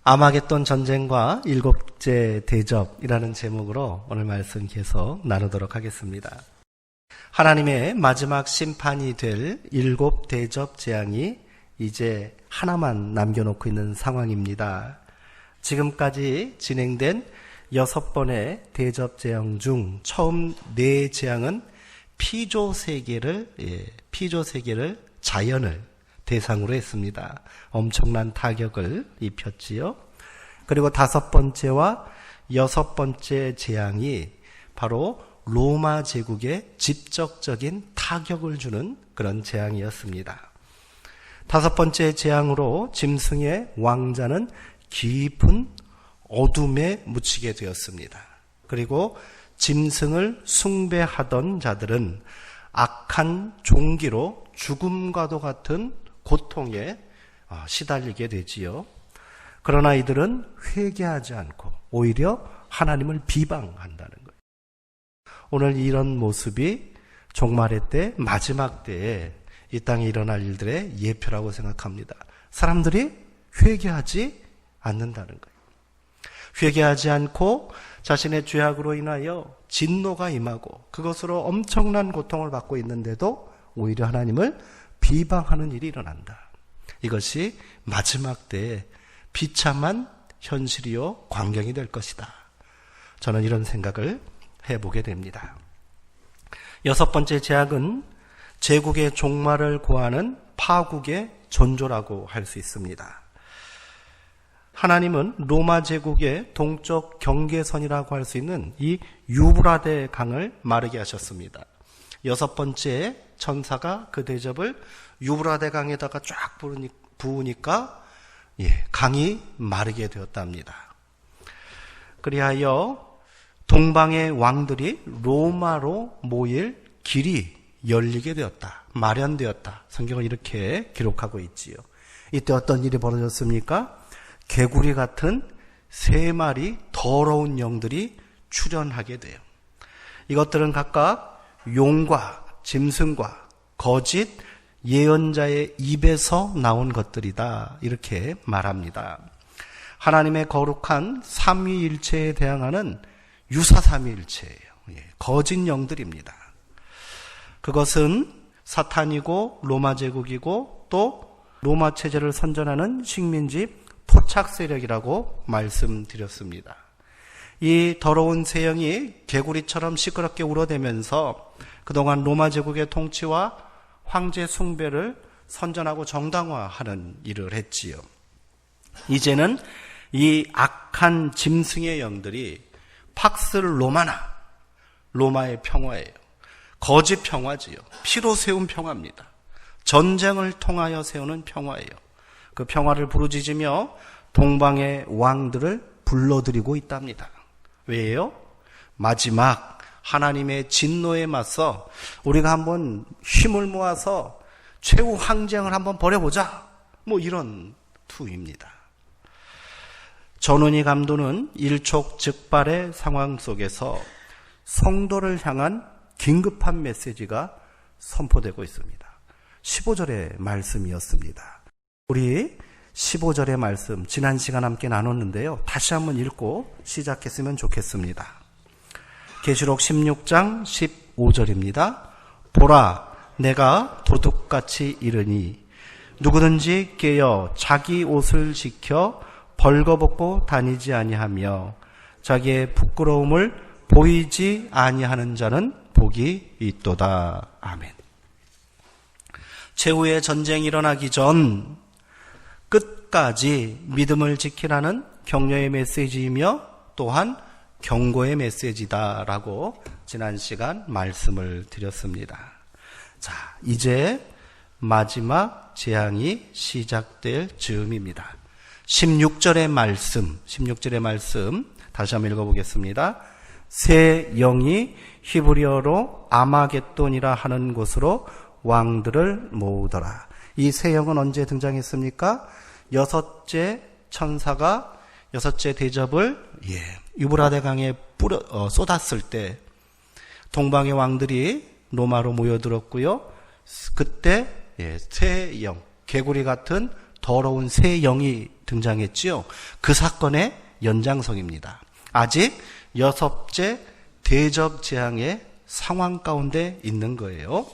아마겟돈 전쟁과 일곱째 대접이라는 제목으로 오늘 말씀 계속 나누도록 하겠습니다. 하나님의 마지막 심판이 될 일곱 대접 재앙이 이제 하나만 남겨놓고 있는 상황입니다. 지금까지 진행된 6번의 대접 재앙 중 처음 4재앙은 피조 세계를 자연을 대상으로 했습니다. 엄청난 타격을 입혔지요. 그리고 5번째와 6번째 재앙이 바로 로마 제국에 직접적인 타격을 주는 그런 재앙이었습니다. 5번째 재앙으로 짐승의 왕자는 깊은 어둠에 묻히게 되었습니다. 그리고 짐승을 숭배하던 자들은 악한 종기로 죽음과도 같은 고통에 시달리게 되지요. 그러나 이들은 회개하지 않고 오히려 하나님을 비방한다는 거예요. 오늘 이런 모습이 종말의 때, 마지막 때에 이 땅에 일어날 일들의 예표라고 생각합니다. 사람들이 회개하지 않는다는 거예요. 회개하지 않고 자신의 죄악으로 인하여 진노가 임하고 그것으로 엄청난 고통을 받고 있는데도 오히려 하나님을 비방하는 일이 일어난다. 이것이 마지막 때에 비참한 현실이요 광경이 될 것이다. 저는 이런 생각을 해보게 됩니다. 6번째 재앙은 제국의 종말을 고하는 파국의 전조라고 할 수 있습니다. 하나님은 로마 제국의 동쪽 경계선이라고 할 수 있는 이 유브라데 강을 마르게 하셨습니다. 6번째 천사가 그 대접을 유브라데 강에다가 쫙 부으니까 강이 마르게 되었답니다. 그리하여 동방의 왕들이 로마로 모일 길이 열리게 되었다. 마련되었다. 성경은 이렇게 기록하고 있지요. 이때 어떤 일이 벌어졌습니까? 개구리 같은 3마리 더러운 영들이 출현하게 돼요. 이것들은 각각 용과 짐승과 거짓 예언자의 입에서 나온 것들이다. 이렇게 말합니다. 하나님의 거룩한 삼위일체에 대항하는 유사삼위일체예요. 거짓 영들입니다. 그것은 사탄이고 로마 제국이고 또 로마 체제를 선전하는 식민지 토착 세력이라고 말씀드렸습니다. 이 더러운 새 영이 개구리처럼 시끄럽게 울어대면서 그동안 로마 제국의 통치와 황제 숭배를 선전하고 정당화하는 일을 했지요. 이제는 이 악한 짐승의 영들이 팍스 로마나, 로마의 평화예요. 거짓 평화지요. 피로 세운 평화입니다. 전쟁을 통하여 세우는 평화예요. 그 평화를 부르짖으며 동방의 왕들을 불러들이고 있답니다. 왜요? 마지막 하나님의 진노에 맞서 우리가 한번 힘을 모아서 최후 항쟁을 한번 벌여보자. 이런 투입니다. 전운이 감도는 일촉즉발의 상황 속에서 성도를 향한 긴급한 메시지가 선포되고 있습니다. 15절의 말씀이었습니다. 우리 15절의 말씀 지난 시간 함께 나눴는데요. 다시 한번 읽고 시작했으면 좋겠습니다. 계시록 16장 15절입니다. 보라, 내가 도둑같이 이르니 누구든지 깨어 자기 옷을 지켜 벌거벗고 다니지 아니하며 자기의 부끄러움을 보이지 아니하는 자는 복이 있도다. 아멘. 최후의 전쟁이 일어나기 전 끝까지 믿음을 지키라는 격려의 메시지이며 또한 경고의 메시지다라고 지난 시간 말씀을 드렸습니다. 자, 이제 마지막 재앙이 시작될 즈음입니다. 16절의 말씀 다시 한번 읽어보겠습니다. 새 영이 히브리어로 아마겟돈이라 하는 곳으로 왕들을 모으더라. 이 새 영은 언제 등장했습니까? 6째 천사가 6째 대접을 유브라데 강에 쏟았을 때 동방의 왕들이 로마로 모여들었고요. 그때 새 영, 개구리 같은 더러운 새 영이 등장했지요. 그 사건의 연장선입니다. 아직 6째 대접 재앙의 상황 가운데 있는 거예요.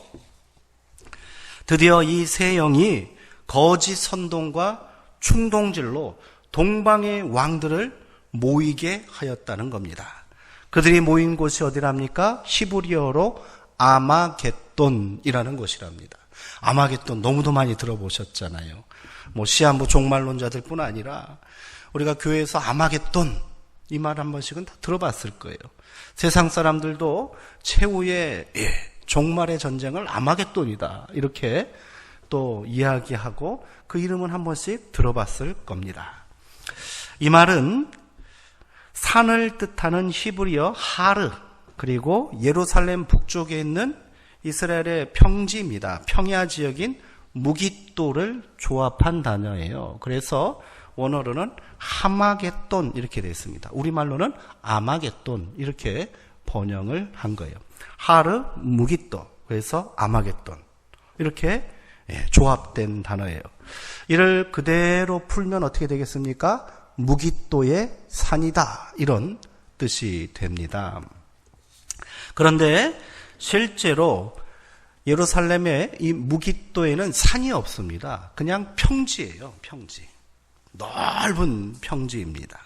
드디어 이 세 영이 거짓 선동과 충동질로 동방의 왕들을 모이게 하였다는 겁니다. 그들이 모인 곳이 어디랍니까? 히브리어로 아마겟돈이라는 곳이랍니다. 아마겟돈 너무도 많이 들어보셨잖아요. 시한부 종말론자들 뿐 아니라 우리가 교회에서 아마겟돈 이 말 한 번씩은 다 들어봤을 거예요. 세상 사람들도 최후의 종말의 전쟁을 아마겟돈이다 이렇게 또 이야기하고 그 이름은 한 번씩 들어봤을 겁니다. 이 말은 산을 뜻하는 히브리어 하르 그리고 예루살렘 북쪽에 있는 이스라엘의 평지입니다. 평야 지역인 무깃도를 조합한 단어예요. 그래서 원어로는 하마겟돈 이렇게 되어 있습니다. 우리말로는 아마겟돈 이렇게 번역을 한 거예요. 하르 무깃도 그래서 아마겟돈 이렇게 조합된 단어예요. 이를 그대로 풀면 어떻게 되겠습니까? 무깃도의 산이다 이런 뜻이 됩니다. 그런데 실제로 예루살렘의 이 무깃도에는 산이 없습니다. 그냥 평지예요. 평지. 넓은 평지입니다.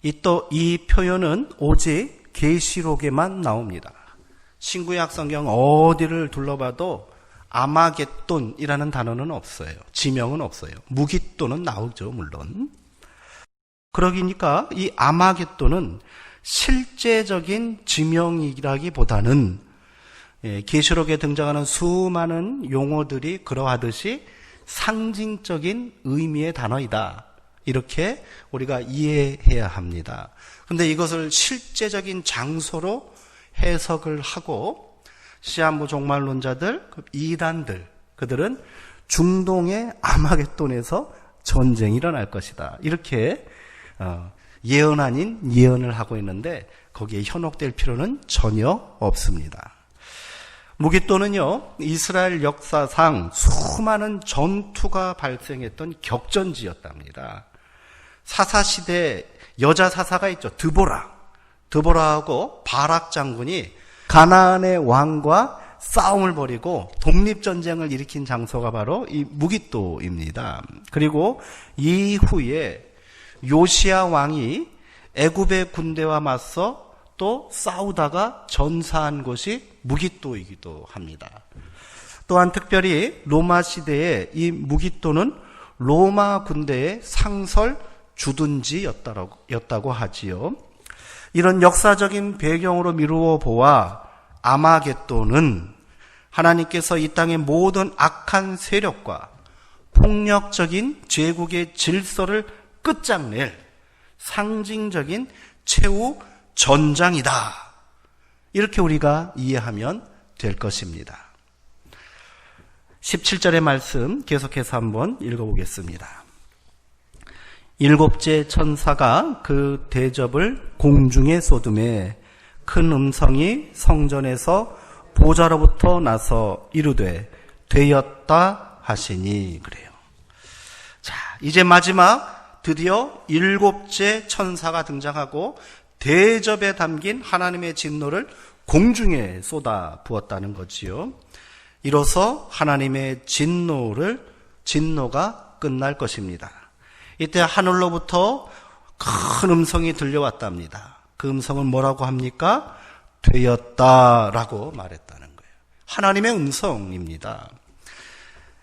이 표현은 오직 계시록에만 나옵니다. 신구약 성경 어디를 둘러봐도 아마겟돈이라는 단어는 없어요. 지명은 없어요. 무깃도는 나오죠, 물론. 그러니까 이 아마겟돈은 실제적인 지명이라기보다는 계시록에 등장하는 수많은 용어들이 그러하듯이 상징적인 의미의 단어이다. 이렇게 우리가 이해해야 합니다. 그런데 이것을 실제적인 장소로 해석을 하고 시한부 종말론자들, 이단들, 그들은 중동의 아마겟돈에서 전쟁이 일어날 것이다. 이렇게 예언 아닌 예언을 하고 있는데 거기에 현혹될 필요는 전혀 없습니다. 무깃도는요, 이스라엘 역사상 수많은 전투가 발생했던 격전지였답니다. 사사시대 여자 사사가 있죠. 드보라하고 바락 장군이 가나안의 왕과 싸움을 벌이고 독립전쟁을 일으킨 장소가 바로 이 무깃도입니다. 그리고 이후에 요시야 왕이 애굽의 군대와 맞서 또 싸우다가 전사한 곳이 무깃도이기도 합니다. 또한 특별히 로마 시대에 이 무깃도는 로마 군대의 상설 주둔지였다고 하지요. 이런 역사적인 배경으로 미루어 보아 아마겟돈은 하나님께서 이 땅의 모든 악한 세력과 폭력적인 제국의 질서를 끝장낼 상징적인 최후 전장이다. 이렇게 우리가 이해하면 될 것입니다. 17절의 말씀 계속해서 한번 읽어보겠습니다. 일곱째 천사가 그 대접을 공중에 쏟음에 큰 음성이 성전에서 보좌로부터 나서 이르되 되었다 하시니 그래요. 자, 이제 마지막 드디어 일곱째 천사가 등장하고 대접에 담긴 하나님의 진노를 공중에 쏟아 부었다는 거지요. 이로써 하나님의 진노가 끝날 것입니다. 이때 하늘로부터 큰 음성이 들려왔답니다. 그 음성은 뭐라고 합니까? 되었다라고 말했다는 거예요. 하나님의 음성입니다.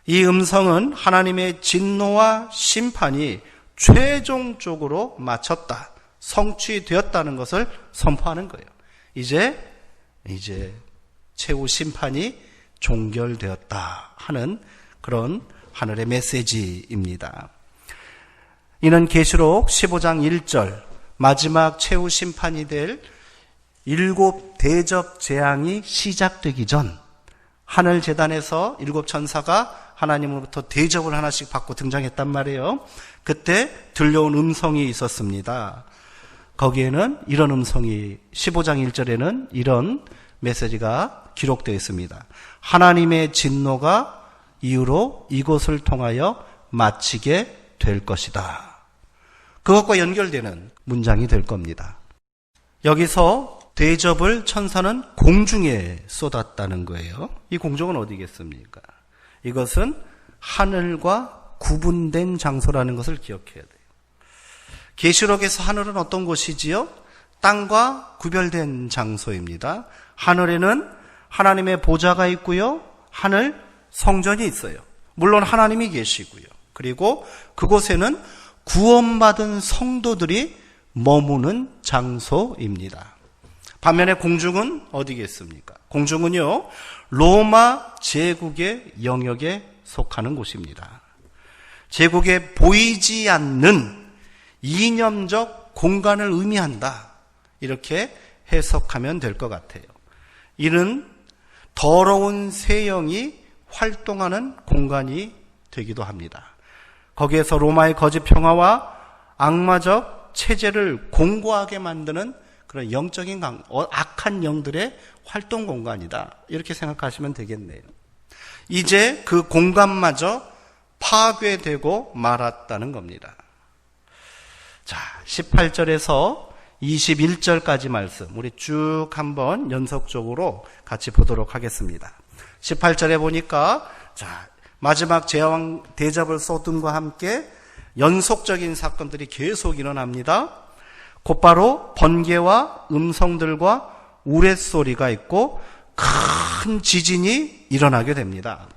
이 음성은 하나님의 진노와 심판이 최종적으로 마쳤다, 성취되었다는 것을 선포하는 거예요. 이제 최후 심판이 종결되었다 하는 그런 하늘의 메시지입니다. 이는 계시록 15장 1절 마지막 최후 심판이 될 일곱 대접 재앙이 시작되기 전 하늘 제단에서 일곱 천사가 하나님으로부터 대접을 하나씩 받고 등장했단 말이에요. 그때 들려온 음성이 있었습니다. 거기에는 이런 음성이 15장 1절에는 이런 메시지가 기록되어 있습니다. 하나님의 진노가 이후로 이곳을 통하여 마치게 될 것이다. 그것과 연결되는 문장이 될 겁니다. 여기서 대접을 천사는 공중에 쏟았다는 거예요. 이 공중은 어디겠습니까? 이것은 하늘과 구분된 장소라는 것을 기억해야 돼요. 계시록에서 하늘은 어떤 곳이지요? 땅과 구별된 장소입니다. 하늘에는 하나님의 보좌가 있고요. 하늘 성전이 있어요. 물론 하나님이 계시고요. 그리고 그곳에는 구원받은 성도들이 머무는 장소입니다. 반면에 공중은 어디겠습니까? 공중은요, 로마 제국의 영역에 속하는 곳입니다. 제국에 보이지 않는 이념적 공간을 의미한다. 이렇게 해석하면 될 것 같아요. 이는 더러운 세영이 활동하는 공간이 되기도 합니다. 거기에서 로마의 거짓 평화와 악마적 체제를 공고하게 만드는 그런 영적인 악한 영들의 활동 공간이다. 이렇게 생각하시면 되겠네요. 이제 그 공간마저 파괴되고 말았다는 겁니다. 자, 18절에서 21절까지 말씀 우리 쭉 한번 연속적으로 같이 보도록 하겠습니다. 18절에 보니까 자, 마지막 제왕 대접을 쏟음과 함께 연속적인 사건들이 계속 일어납니다. 곧바로 번개와 음성들과 우레소리가 있고 큰 지진이 일어나게 됩니다.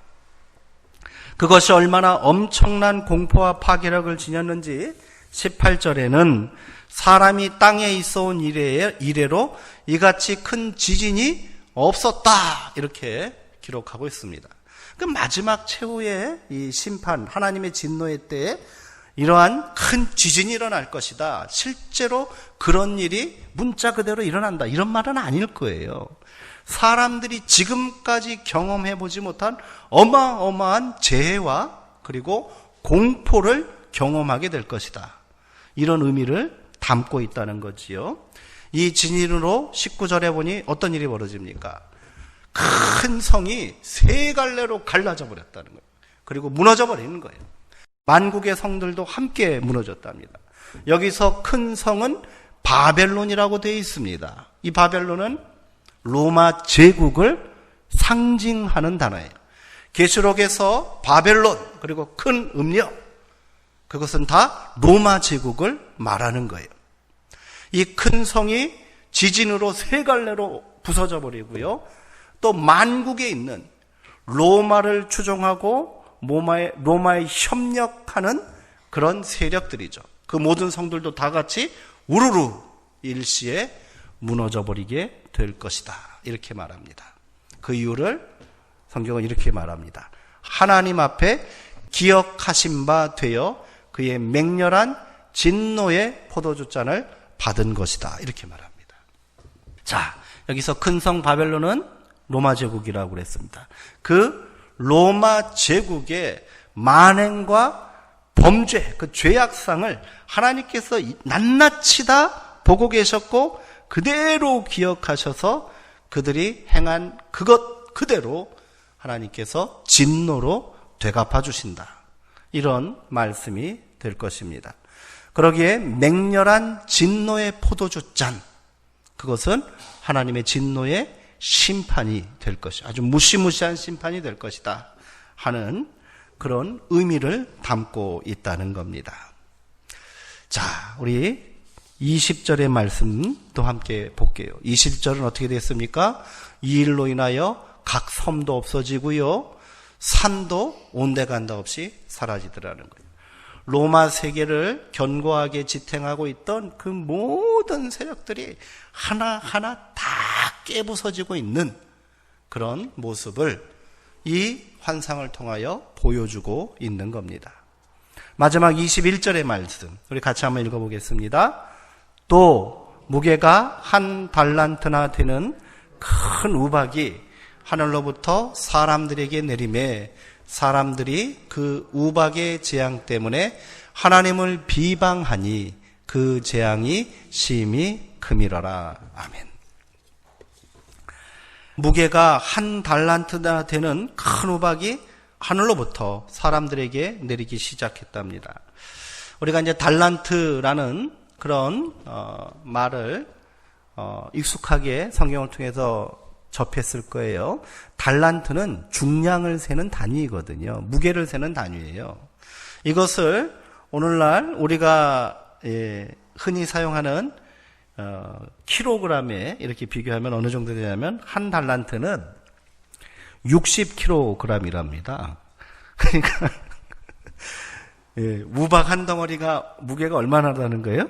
그것이 얼마나 엄청난 공포와 파괴력을 지녔는지 18절에는 사람이 땅에 있어온 이래로 이같이 큰 지진이 없었다 이렇게 기록하고 있습니다. 그 마지막 최후의 이 심판 하나님의 진노의 때에 이러한 큰 지진이 일어날 것이다. 실제로 그런 일이 문자 그대로 일어난다. 이런 말은 아닐 거예요. 사람들이 지금까지 경험해보지 못한 어마어마한 재해와 그리고 공포를 경험하게 될 것이다. 이런 의미를 담고 있다는 거지요. 이 진인으로 19절에 보니 어떤 일이 벌어집니까? 큰 성이 세 갈래로 갈라져 버렸다는 거예요. 그리고 무너져 버리는 거예요. 만국의 성들도 함께 무너졌답니다. 여기서 큰 성은 바벨론이라고 되어 있습니다. 이 바벨론은 로마 제국을 상징하는 단어예요. 계시록에서 바벨론 그리고 큰 음력 그것은 다 로마 제국을 말하는 거예요. 이 큰 성이 지진으로 세 갈래로 부서져 버리고요. 또 만국에 있는 로마를 추종하고 로마에 협력하는 그런 세력들이죠. 그 모든 성들도 다 같이 우르르 일시에 무너져 버리게 될 것이다. 이렇게 말합니다. 그 이유를 성경은 이렇게 말합니다. 하나님 앞에 기억하신 바 되어 그의 맹렬한 진노의 포도주 잔을 받은 것이다. 이렇게 말합니다. 자, 여기서 큰 성 바벨론은 로마 제국이라고 그랬습니다. 그 로마 제국의 만행과 범죄, 그 죄악상을 하나님께서 낱낱이 다 보고 계셨고 그대로 기억하셔서 그들이 행한 그것 그대로 하나님께서 진노로 되갚아 주신다. 이런 말씀이 될 것입니다. 그러기에 맹렬한 진노의 포도주 잔, 그것은 하나님의 진노의 심판이 될 것이다. 아주 무시무시한 심판이 될 것이다 하는 그런 의미를 담고 있다는 겁니다. 자, 우리 20절의 말씀도 함께 볼게요. 20절은 어떻게 됐습니까? 이 일로 인하여 각 섬도 없어지고요. 산도 온데간데 없이 사라지더라는 거예요. 로마 세계를 견고하게 지탱하고 있던 그 모든 세력들이 하나하나 다 깨부서지고 있는 그런 모습을 이 환상을 통하여 보여주고 있는 겁니다. 마지막 21절의 말씀 우리 같이 한번 읽어보겠습니다. 또 무게가 한 달란트나 되는 큰 우박이 하늘로부터 사람들에게 내리매 사람들이 그 우박의 재앙 때문에 하나님을 비방하니 그 재앙이 심히 크미러라. 아멘. 무게가 한 달란트나 되는 큰 우박이 하늘로부터 사람들에게 내리기 시작했답니다. 우리가 이제 달란트라는 그런 말을 익숙하게 성경을 통해서 접했을 거예요. 달란트는 중량을 세는 단위이거든요. 무게를 세는 단위예요. 이것을 오늘날 우리가 흔히 사용하는 킬로그램에 이렇게 비교하면 어느 정도 되냐면 한 달란트는 60kg이랍니다. 그러니까 우박 한 덩어리가 무게가 얼마나 나는 거예요?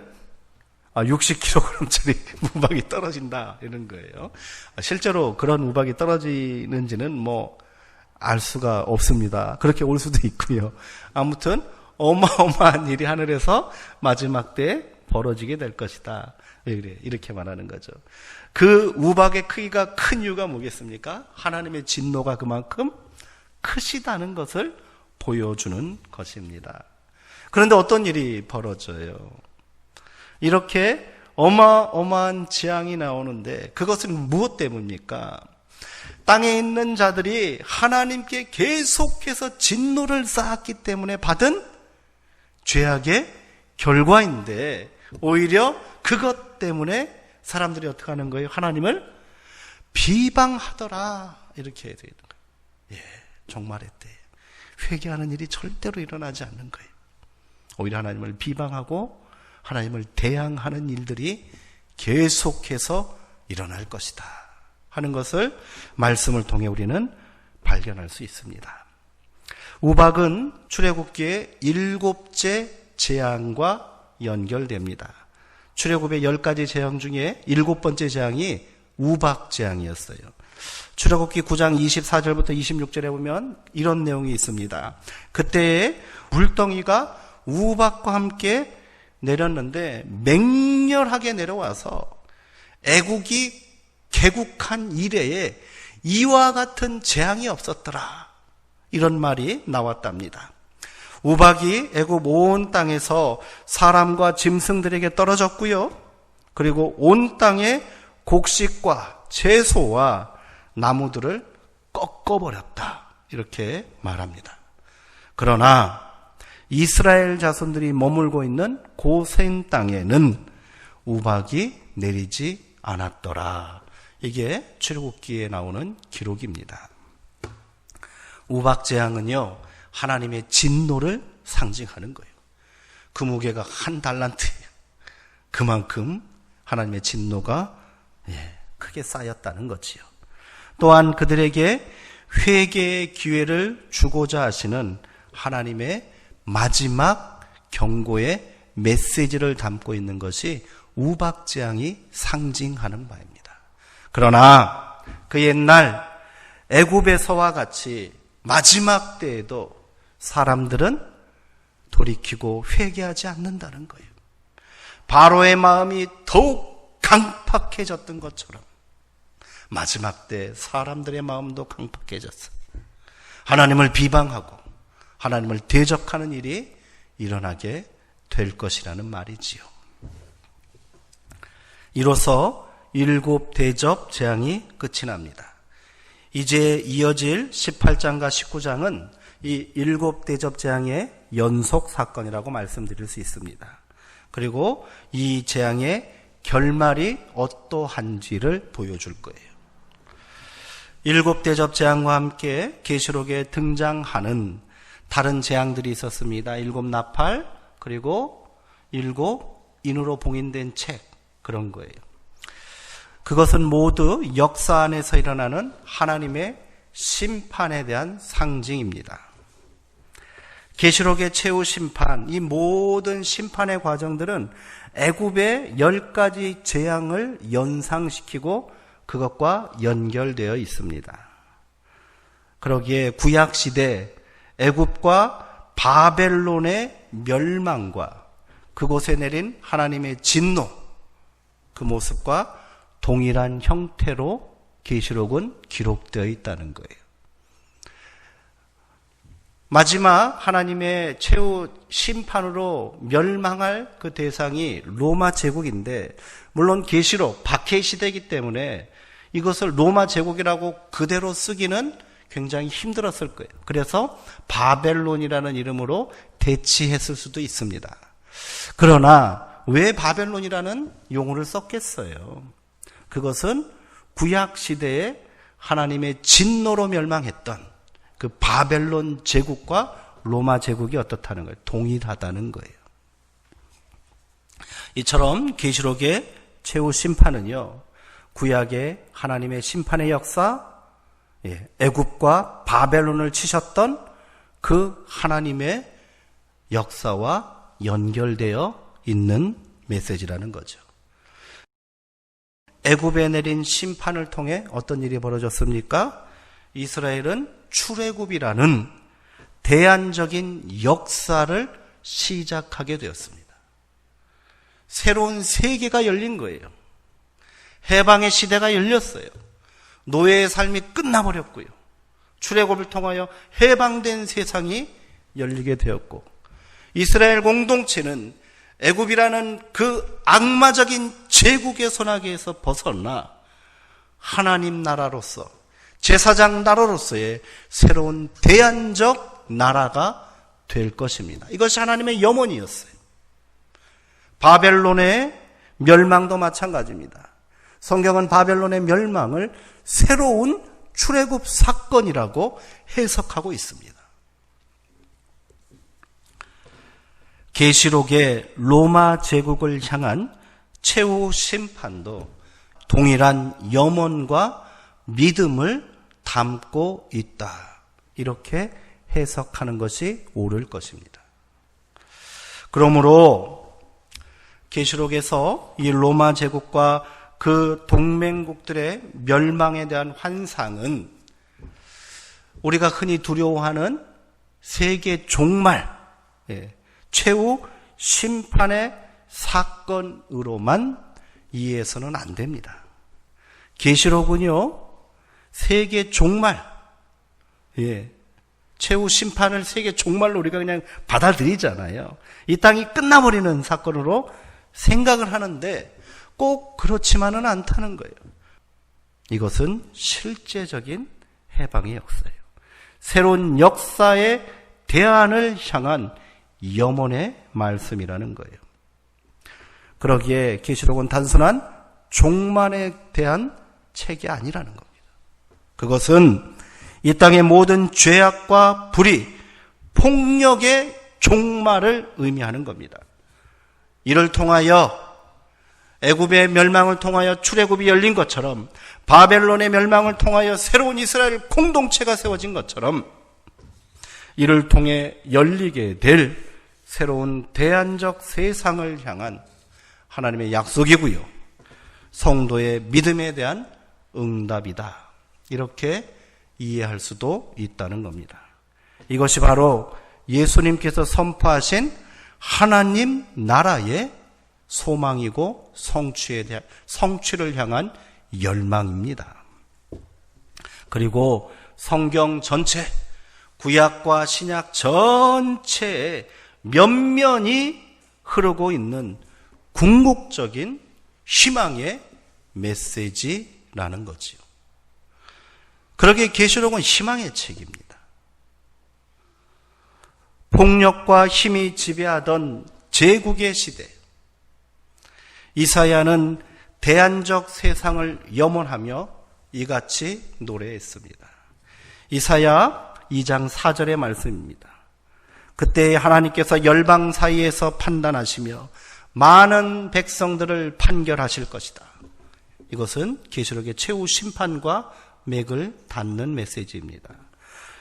60kg짜리 우박이 떨어진다 이런 거예요. 실제로 그런 우박이 떨어지는지는 알 수가 없습니다. 그렇게 올 수도 있고요. 아무튼 어마어마한 일이 하늘에서 마지막 때에 벌어지게 될 것이다. 이렇게 말하는 거죠. 그 우박의 크기가 큰 이유가 뭐겠습니까? 하나님의 진노가 그만큼 크시다는 것을 보여주는 것입니다. 그런데 어떤 일이 벌어져요? 이렇게 어마어마한 재앙이 나오는데 그것은 무엇 때문입니까? 땅에 있는 자들이 하나님께 계속해서 진노를 쌓았기 때문에 받은 죄악의 결과인데 오히려 그것 때문에 사람들이 어떻게 하는 거예요? 하나님을 비방하더라 이렇게 해야 되는 거예요. 종말의 때 회개하는 일이 절대로 일어나지 않는 거예요. 오히려 하나님을 비방하고 하나님을 대항하는 일들이 계속해서 일어날 것이다 하는 것을 말씀을 통해 우리는 발견할 수 있습니다. 우박은 출애굽기의 7째 재앙과 연결됩니다. 출애굽의 10가지 재앙 중에 7번째 재앙이 우박 재앙이었어요. 출애굽기 9장 24절부터 26절에 보면 이런 내용이 있습니다. 그때에 물덩이가 우박과 함께 내렸는데 맹렬하게 내려와서 애국이 개국한 이래에 이와 같은 재앙이 없었더라. 이런 말이 나왔답니다. 우박이 애굽 온 땅에서 사람과 짐승들에게 떨어졌고요. 그리고 온 땅에 곡식과 채소와 나무들을 꺾어버렸다. 이렇게 말합니다. 그러나 이스라엘 자손들이 머물고 있는 고센 땅에는 우박이 내리지 않았더라. 이게 출애굽기에 나오는 기록입니다. 우박 재앙은요, 하나님의 진노를 상징하는 거예요. 그 무게가 한 달란트예요. 그만큼 하나님의 진노가 크게 쌓였다는 거지요. 또한 그들에게 회개의 기회를 주고자 하시는 하나님의 마지막 경고의 메시지를 담고 있는 것이 우박재앙이 상징하는 바입니다. 그러나 그 옛날 애굽에서와 같이 마지막 때에도 사람들은 돌이키고 회개하지 않는다는 거예요. 바로의 마음이 더욱 강팍해졌던 것처럼 마지막 때 사람들의 마음도 강팍해졌어요. 하나님을 비방하고 하나님을 대적하는 일이 일어나게 될 것이라는 말이지요. 이로써 7 대접 재앙이 끝이 납니다. 이제 이어질 18장과 19장은 이 7 대접 재앙의 연속 사건이라고 말씀드릴 수 있습니다. 그리고 이 재앙의 결말이 어떠한지를 보여줄 거예요. 7 대접 재앙과 함께 계시록에 등장하는 다른 재앙들이 있었습니다. 7 나팔, 그리고 7 인으로 봉인된 책, 그런 거예요. 그것은 모두 역사 안에서 일어나는 하나님의 심판에 대한 상징입니다. 계시록의 최후 심판, 이 모든 심판의 과정들은 애굽의 10가지 재앙을 연상시키고 그것과 연결되어 있습니다. 그러기에 구약시대 애굽과 바벨론의 멸망과 그곳에 내린 하나님의 진노, 그 모습과 동일한 형태로 계시록은 기록되어 있다는 거예요. 마지막 하나님의 최후 심판으로 멸망할 그 대상이 로마 제국인데, 물론 계시록 박해 시대이기 때문에 이것을 로마 제국이라고 그대로 쓰기는 굉장히 힘들었을 거예요. 그래서 바벨론이라는 이름으로 대치했을 수도 있습니다. 그러나 왜 바벨론이라는 용어를 썼겠어요? 그것은 구약 시대에 하나님의 진노로 멸망했던 그 바벨론 제국과 로마 제국이 어떻다는 거예요? 동일하다는 거예요. 이처럼 계시록의 최후 심판은요, 구약의 하나님의 심판의 역사, 애굽과 바벨론을 치셨던 그 하나님의 역사와 연결되어 있는 메시지라는 거죠. 애굽에 내린 심판을 통해 어떤 일이 벌어졌습니까? 이스라엘은 출애굽이라는 대안적인 역사를 시작하게 되었습니다. 새로운 세계가 열린 거예요. 해방의 시대가 열렸어요. 노예의 삶이 끝나버렸고요. 출애굽을 통하여 해방된 세상이 열리게 되었고, 이스라엘 공동체는 애굽이라는 그 악마적인 제국의 손아귀에서 벗어나 하나님 나라로서, 제사장 나라로서의 새로운 대안적 나라가 될 것입니다. 이것이 하나님의 염원이었어요. 바벨론의 멸망도 마찬가지입니다. 성경은 바벨론의 멸망을 새로운 출애굽 사건이라고 해석하고 있습니다. 계시록의 로마 제국을 향한 최후 심판도 동일한 염원과 믿음을 담고 있다. 이렇게 해석하는 것이 옳을 것입니다. 그러므로 계시록에서 이 로마 제국과 그 동맹국들의 멸망에 대한 환상은 우리가 흔히 두려워하는 세계 종말, 최후 심판의 사건으로만 이해해서는 안 됩니다. 계시록은요, 세계 종말, 최후 심판을 세계 종말로 우리가 그냥 받아들이잖아요. 이 땅이 끝나버리는 사건으로 생각을 하는데 꼭 그렇지만은 않다는 거예요. 이것은 실제적인 해방의 역사예요. 새로운 역사의 대안을 향한 염원의 말씀이라는 거예요. 그러기에 계시록은 단순한 종말에 대한 책이 아니라는 겁니다. 그것은 이 땅의 모든 죄악과 불의, 폭력의 종말을 의미하는 겁니다. 이를 통하여 애굽의 멸망을 통하여 출애굽이 열린 것처럼, 바벨론의 멸망을 통하여 새로운 이스라엘 공동체가 세워진 것처럼, 이를 통해 열리게 될 새로운 대안적 세상을 향한 하나님의 약속이고요, 성도의 믿음에 대한 응답이다. 이렇게 이해할 수도 있다는 겁니다. 이것이 바로 예수님께서 선포하신 하나님 나라의 소망이고 성취를 향한 열망입니다. 그리고 성경 전체, 구약과 신약 전체에 면면이 흐르고 있는 궁극적인 희망의 메시지라는 거지요. 그러기에 계시록은 희망의 책입니다. 폭력과 힘이 지배하던 제국의 시대, 이사야는 대안적 세상을 염원하며 이같이 노래했습니다. 이사야 2장 4절의 말씀입니다. 그때 하나님께서 열방 사이에서 판단하시며 많은 백성들을 판결하실 것이다. 이것은 계시록의 최후 심판과 맥을 닿는 메시지입니다.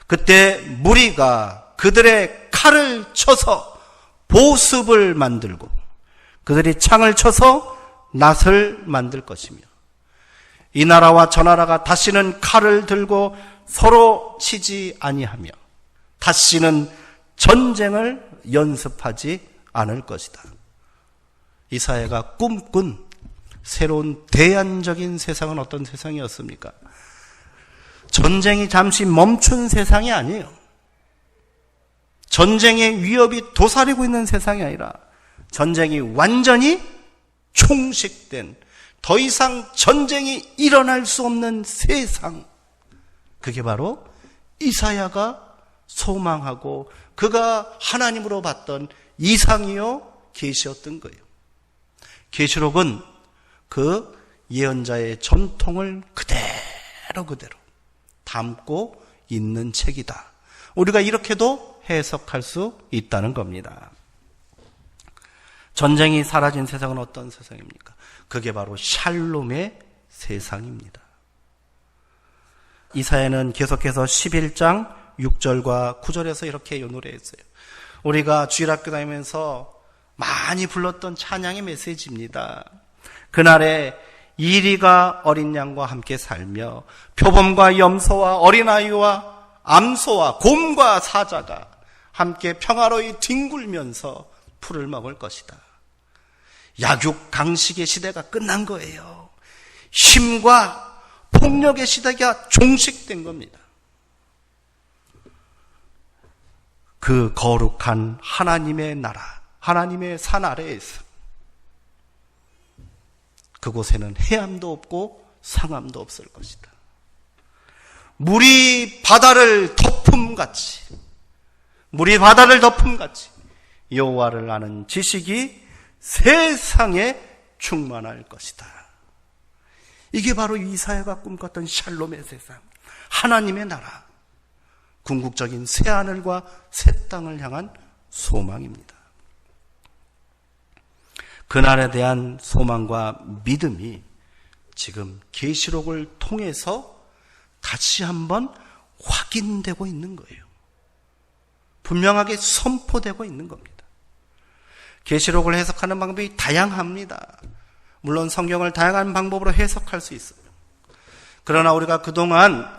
그때 무리가 그들의 칼을 쳐서 보습을 만들고 그들이 창을 쳐서 낫을 만들 것이며, 이 나라와 저 나라가 다시는 칼을 들고 서로 치지 아니하며 다시는 전쟁을 연습하지 않을 것이다. 이사야가 꿈꾼 새로운 대안적인 세상은 어떤 세상이었습니까? 전쟁이 잠시 멈춘 세상이 아니에요. 전쟁의 위협이 도사리고 있는 세상이 아니라 전쟁이 완전히 총식된, 더 이상 전쟁이 일어날 수 없는 세상, 그게 바로 이사야가 소망하고 그가 하나님으로 봤던 이상이요 계시였던 거예요. 계시록은 그 예언자의 전통을 그대로 담고 있는 책이다. 우리가 이렇게도 해석할 수 있다는 겁니다. 전쟁이 사라진 세상은 어떤 세상입니까? 그게 바로 샬롬의 세상입니다. 이사야는 계속해서 11장 6절과 9절에서 이렇게 노래했어요. 우리가 주일학교 다니면서 많이 불렀던 찬양의 메시지입니다. 그날에 이리가 어린 양과 함께 살며 표범과 염소와 어린아이와 암소와 곰과 사자가 함께 평화로이 뒹굴면서 풀을 먹을 것이다. 약육 강식의 시대가 끝난 거예요. 힘과 폭력의 시대가 종식된 겁니다. 그 거룩한 하나님의 나라, 하나님의 산 아래에서 그곳에는 해암도 없고 상암도 없을 것이다. 물이 바다를 덮음같이 여호와를 아는 지식이 세상에 충만할 것이다. 이게 바로 이사야가 꿈꿨던 샬롬의 세상, 하나님의 나라, 궁극적인 새하늘과 새 땅을 향한 소망입니다. 그날에 대한 소망과 믿음이 지금 계시록을 통해서 다시 한번 확인되고 있는 거예요. 분명하게 선포되고 있는 겁니다. 계시록을 해석하는 방법이 다양합니다. 물론 성경을 다양한 방법으로 해석할 수 있어요. 그러나 우리가 그동안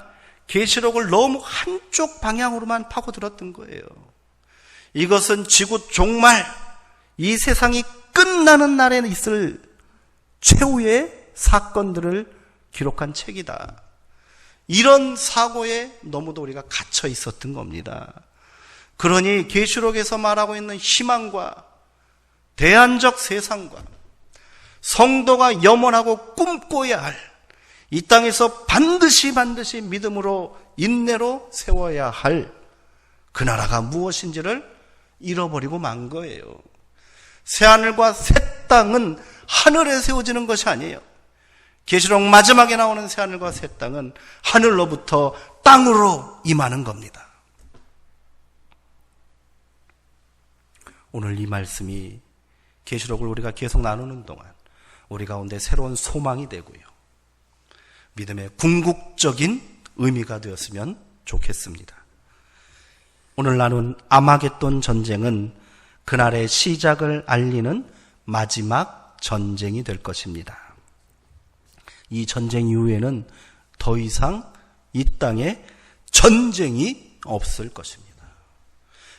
계시록을 너무 한쪽 방향으로만 파고들었던 거예요. 이것은 지구 종말, 이 세상이 끝나는 날에 있을 최후의 사건들을 기록한 책이다. 이런 사고에 너무도 우리가 갇혀 있었던 겁니다. 그러니 계시록에서 말하고 있는 희망과 대안적 세상과 성도가 염원하고 꿈꿔야 할 이 땅에서 반드시 믿음으로 인내로 세워야 할 그 나라가 무엇인지를 잃어버리고 만 거예요. 새하늘과 새 땅은 하늘에 세워지는 것이 아니에요. 계시록 마지막에 나오는 새하늘과 새 땅은 하늘로부터 땅으로 임하는 겁니다. 오늘 이 말씀이 계시록을 우리가 계속 나누는 동안 우리 가운데 새로운 소망이 되고요, 믿음의 궁극적인 의미가 되었으면 좋겠습니다. 오늘 나눈 아마겟돈 전쟁은 그날의 시작을 알리는 마지막 전쟁이 될 것입니다. 이 전쟁 이후에는 더 이상 이 땅에 전쟁이 없을 것입니다.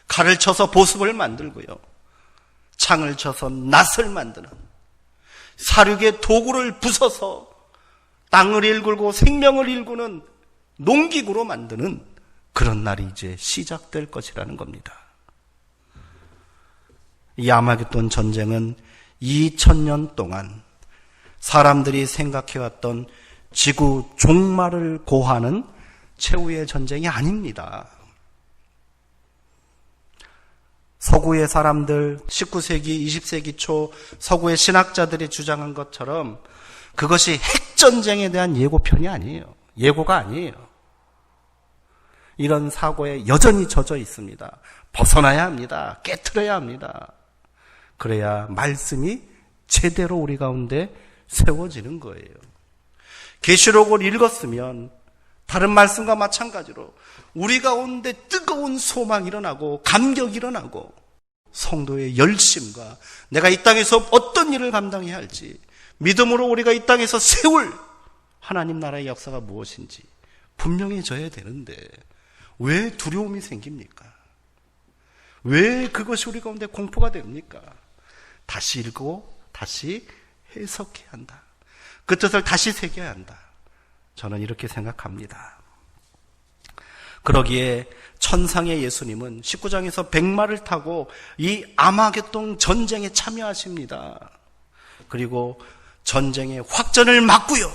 칼을 쳐서 보습을 만들고요, 창을 쳐서 낫을 만드는, 사륙의 도구를 부숴서 땅을 일구고 생명을 일구는 농기구로 만드는 그런 날이 이제 시작될 것이라는 겁니다. 이 아마겟돈 전쟁은 2000년 동안 사람들이 생각해왔던 지구 종말을 고하는 최후의 전쟁이 아닙니다. 서구의 사람들, 19세기, 20세기 초 서구의 신학자들이 주장한 것처럼 그것이 핵전쟁에 대한 예고편이 아니에요. 예고가 아니에요. 이런 사고에 여전히 젖어 있습니다. 벗어나야 합니다. 깨트려야 합니다. 그래야 말씀이 제대로 우리 가운데 세워지는 거예요. 계시록을 읽었으면 다른 말씀과 마찬가지로 우리 가운데 뜨거운 소망이 일어나고 감격이 일어나고 성도의 열심과 내가 이 땅에서 어떤 일을 감당해야 할지, 믿음으로 우리가 이 땅에서 세울 하나님 나라의 역사가 무엇인지 분명해져야 되는데 왜 두려움이 생깁니까? 왜 그것이 우리 가운데 공포가 됩니까? 다시 읽고 다시 해석해야 한다. 그 뜻을 다시 새겨야 한다. 저는 이렇게 생각합니다. 그러기에 천상의 예수님은 19장에서 백마를 타고 이 아마겟돈 전쟁에 참여하십니다. 그리고 전쟁의 확전을 막고요,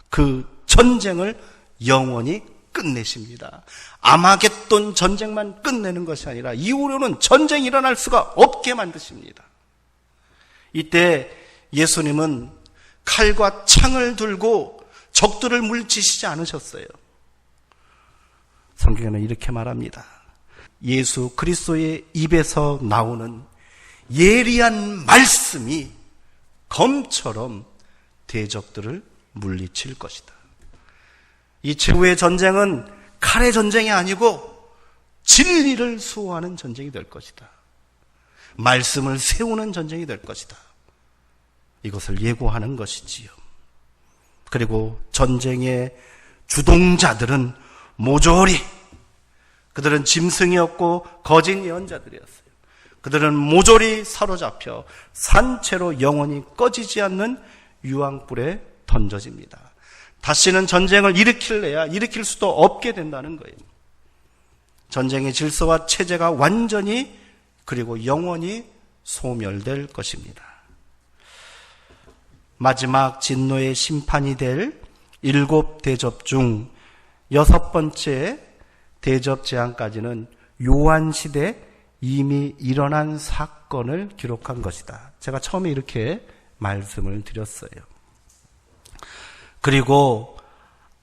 그 전쟁을 영원히 끝내십니다. 아마겟돈 전쟁만 끝내는 것이 아니라 이후로는 전쟁이 일어날 수가 없게 만드십니다. 이때 예수님은 칼과 창을 들고 적들을 물리치시지 않으셨어요. 성경에는 이렇게 말합니다. 예수 그리스도의 입에서 나오는 예리한 말씀이 검처럼 대적들을 물리칠 것이다. 이 최후의 전쟁은 칼의 전쟁이 아니고 진리를 수호하는 전쟁이 될 것이다. 말씀을 세우는 전쟁이 될 것이다. 이것을 예고하는 것이지요. 그리고 전쟁의 주동자들은 모조리 그들은 짐승이었고 거짓 예언자들이었어요. 그들은 모조리 사로잡혀 산채로 영원히 꺼지지 않는 유황불에 던져집니다. 다시는 전쟁을 일으킬 수도 없게 된다는 거예요. 전쟁의 질서와 체제가 완전히 그리고 영원히 소멸될 것입니다. 마지막 진노의 심판이 될 7대접 중 6번째 대접 재앙까지는 요한시대 이미 일어난 사건을 기록한 것이다. 제가 처음에 이렇게 말씀을 드렸어요. 그리고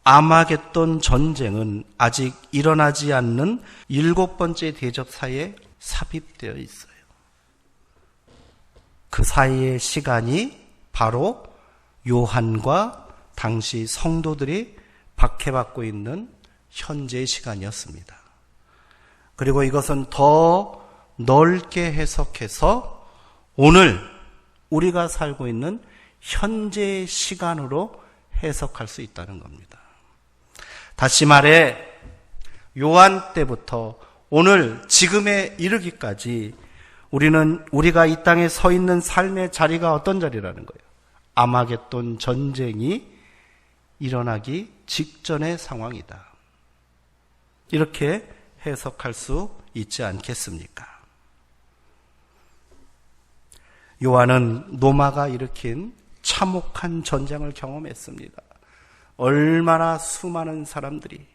아마겟돈 전쟁은 아직 일어나지 않는 7번째 대접 사이에 삽입되어 있어요. 그 사이의 시간이 바로 요한과 당시 성도들이 박해받고 있는 현재의 시간이었습니다. 그리고 이것은 더 넓게 해석해서 오늘 우리가 살고 있는 현재의 시간으로 해석할 수 있다는 겁니다. 다시 말해 요한 때부터 오늘 지금에 이르기까지 우리가 이 땅에 서 있는 삶의 자리가 어떤 자리라는 거예요? 아마겟돈 전쟁이 일어나기 직전의 상황이다. 이렇게 해석할 수 있지 않겠습니까? 요한은 로마가 일으킨 참혹한 전쟁을 경험했습니다. 얼마나 수많은 사람들이,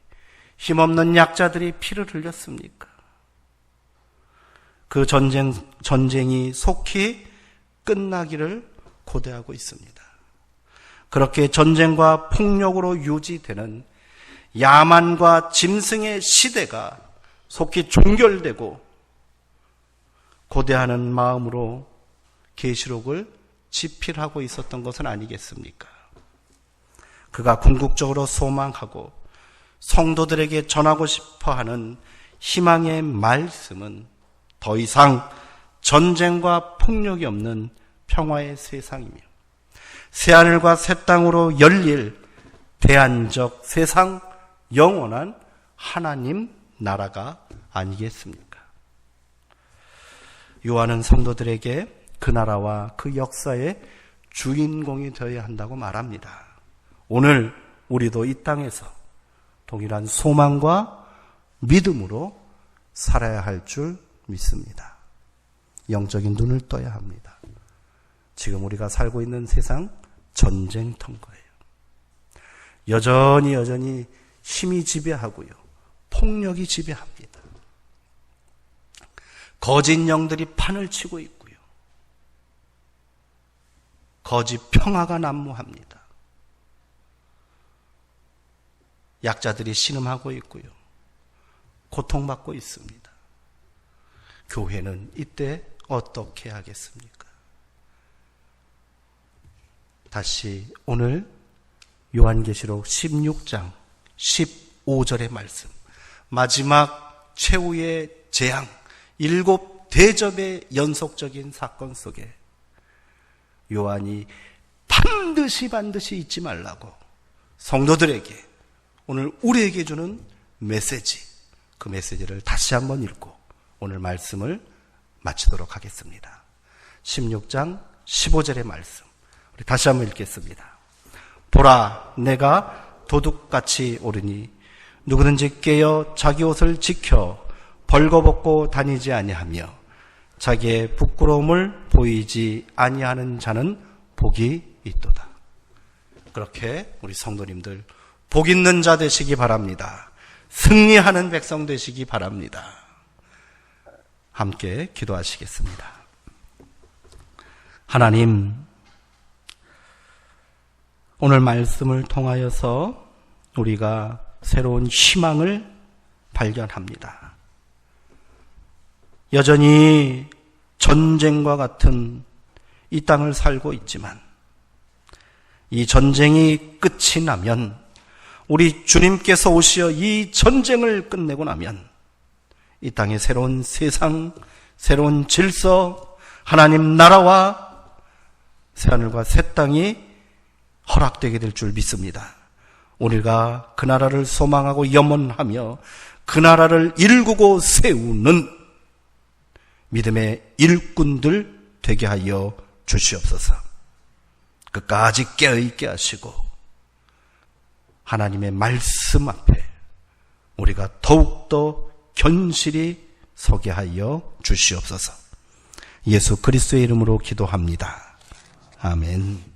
힘없는 약자들이 피를 흘렸습니까? 그 전쟁이 속히 끝나기를 고대하고 있습니다. 그렇게 전쟁과 폭력으로 유지되는 야만과 짐승의 시대가 속히 종결되고 고대하는 마음으로 계시록을 집필하고 있었던 것은 아니겠습니까? 그가 궁극적으로 소망하고 성도들에게 전하고 싶어하는 희망의 말씀은 더 이상 전쟁과 폭력이 없는 평화의 세상이며 새하늘과 새 땅으로 열릴 대안적 세상, 영원한 하나님 나라가 아니겠습니까? 요한은 성도들에게 그 나라와 그 역사의 주인공이 되어야 한다고 말합니다. 오늘 우리도 이 땅에서 동일한 소망과 믿음으로 살아야 할 줄 믿습니다. 영적인 눈을 떠야 합니다. 지금 우리가 살고 있는 세상 전쟁터인 거예요. 여전히 힘이 지배하고요. 폭력이 지배합니다. 거짓 영들이 판을 치고 있고요. 거짓 평화가 난무합니다. 약자들이 신음하고 있고요. 고통받고 있습니다. 교회는 이때 어떻게 하겠습니까? 다시 오늘 요한계시록 16장 15절의 말씀, 마지막 최후의 재앙, 7대접의 연속적인 사건 속에 요한이 반드시 잊지 말라고 성도들에게 오늘 우리에게 주는 메시지, 그 메시지를 다시 한번 읽고 오늘 말씀을 마치도록 하겠습니다. 16장 15절의 말씀 우리 다시 한번 읽겠습니다. 보라, 내가 도둑같이 오르니 누구든지 깨어 자기 옷을 지켜 벌거벗고 다니지 아니하며 자기의 부끄러움을 보이지 아니하는 자는 복이 있도다. 그렇게 우리 성도님들 복 있는 자 되시기 바랍니다. 승리하는 백성 되시기 바랍니다. 함께 기도하시겠습니다. 하나님, 오늘 말씀을 통하여서 우리가 새로운 희망을 발견합니다. 여전히 전쟁과 같은 이 땅을 살고 있지만 이 전쟁이 끝이 나면, 우리 주님께서 오시어 이 전쟁을 끝내고 나면 이 땅에 새로운 세상, 새로운 질서, 하나님 나라와 새하늘과 새 땅이 허락되게 될 줄 믿습니다. 우리가 그 나라를 소망하고 염원하며 그 나라를 일구고 세우는 믿음의 일꾼들 되게 하여 주시옵소서. 끝까지 깨어있게 하시고 하나님의 말씀 앞에 우리가 더욱더 견실히 서게 하여 주시옵소서. 예수 그리스도의 이름으로 기도합니다. 아멘.